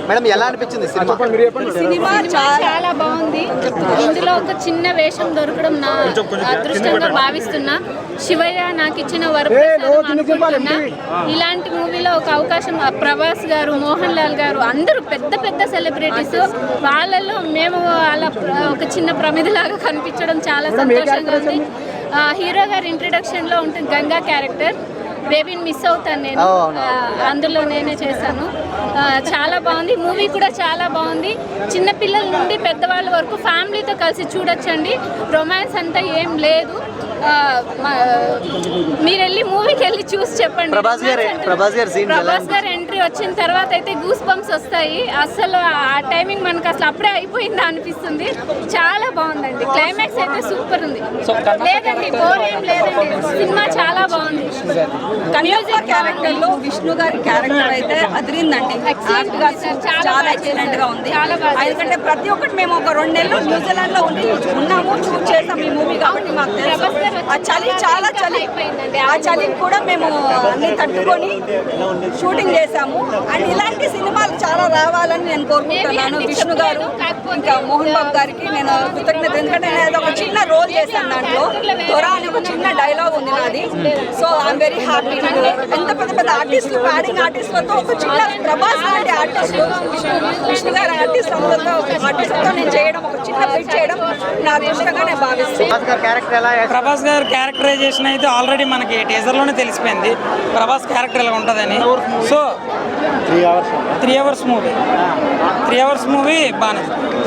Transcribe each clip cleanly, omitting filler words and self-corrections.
Madam ఎలా అనిపించింది cinema చాలా బాగుంది. ఇందులో ఒక చిన్న వేషం దొరకడం నా అదృష్టంగా భావిస్తున్నా. శివయ్య నాకు ఇచ్చిన వరప్రసాదం అనుకుంటున్నా. ఇలాంటి మూవీలో ఒక అవకాశం ప్రభాస్ గారు, మోహన్ లాల్ గారు అందరూ పెద్ద పెద్ద సెలబ్రిటీస్, వాళ్ళలో మేము అలా ఒక చిన్న ప్రమిదిలాగా కనిపించడం చాలా సంతోషంగా ఉంది. హీరో గారి ఇంట్రడక్షన్లో ఉంటుంది గంగా క్యారెక్టర్, బేబీని మిస్ అవుతాను నేను, అందులో నేనే చేశాను. చాలా బాగుంది. మూవీ కూడా చాలా బాగుంది. చిన్నపిల్లల నుండి పెద్దవాళ్ళ వరకు ఫ్యామిలీతో కలిసి చూడొచ్చండి. రొమాన్స్ అంతా ఏం లేదు. మీరు వెళ్ళి మూవీకి వెళ్ళి చూసి చెప్పండి. ప్రభాస్ గారు ఎంట్రీ వచ్చిన తర్వాత అయితే గూస్ బంప్స్ వస్తాయి. అసలు ఆ టైమింగ్ మనకు అసలు అప్పుడే అయిపోయిందా అనిపిస్తుంది. చాలా బాగుందండి. క్లైమాక్స్ అయితే సూపర్ ఉంది. లేదండి బోర్ ఏం లేదండి. సినిమా చాలా బాగుంది. క్యారెక్టర్ లో విష్ణు గారి క్యారెక్టర్ అయితే అదిరిందండి. చాలా ఎక్సలెంట్ గా ఉంది. ఎందుకంటే ప్రతి ఒక్కటి మేము ఒక 2 నెలలు న్యూజిలాండ్ లో ఉన్నాము, షూట్ చేసాం ఈ మూవీ కాబట్టి మాకు తెలుసు. ఆ చలి చాలా చలి, ఆ చలికి కూడా మేము అన్ని తట్టుకొని షూటింగ్ చేసాము. అండ్ ఇలాంటి సినిమాలు చాలా రావాలని నేను కోరుకుంటున్నాను. విష్ణు గారు ఇంకా మోహన్ బాబు గారికి నేను కృతజ్ఞత. ఎందుకంటే నేను ఒక చిన్న రోల్ చేశాను దాంట్లో. త్వర అని ఒక చిన్న డైలాగ్ ఉంది నాది. So I'm very happy. ఎంత పెద్ద పెద్ద ఆర్టిస్టులు, ప్యాడింగ్ ఆర్టిస్టులతో ఒక చిన్న ప్రభాస్ లాంటి ఆర్టిస్టులు, విష్ణు గారి ఆర్టిస్టులతో నేను చేయడం, ఒక చిన్న ఫిట్ చేయడం నా అదృష్టంగా నేను భావిస్తాను. ప్రభాస్ గారి క్యారెక్టరైజేషన్ అయితే ఆల్రెడీ మనకి టీజర్లోనే తెలిసిపోయింది ప్రభాస్ క్యారెక్టర్ ఎలా ఉంటుందని. సో 3 అవర్స్ మూవీ బాగానే.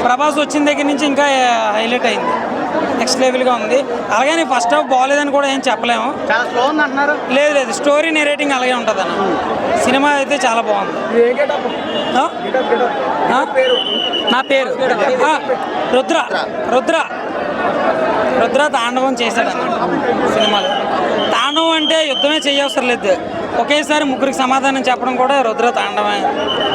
ప్రభాస్ వచ్చిన దగ్గర నుంచి ఇంకా హైలైట్ అయింది, నెక్స్ట్ లెవెల్గా ఉంది. అలాగే ఫస్ట్ హాఫ్ బాగోలేదని కూడా ఏం చెప్పలేము. లేదు, స్టోరీ నెరేటింగ్ అలాగే ఉంటుంది అన్న. సినిమా అయితే చాలా బాగుంది. నా పేరు రుద్ర తాండవం చేశాడు అన్న సినిమాలో. తాండవం అంటే యుద్ధమే చేయవసరం లేదు, ఒకేసారి ముగ్గురికి సమాధానం చెప్పడం కూడా రుద్ర తాండవమే.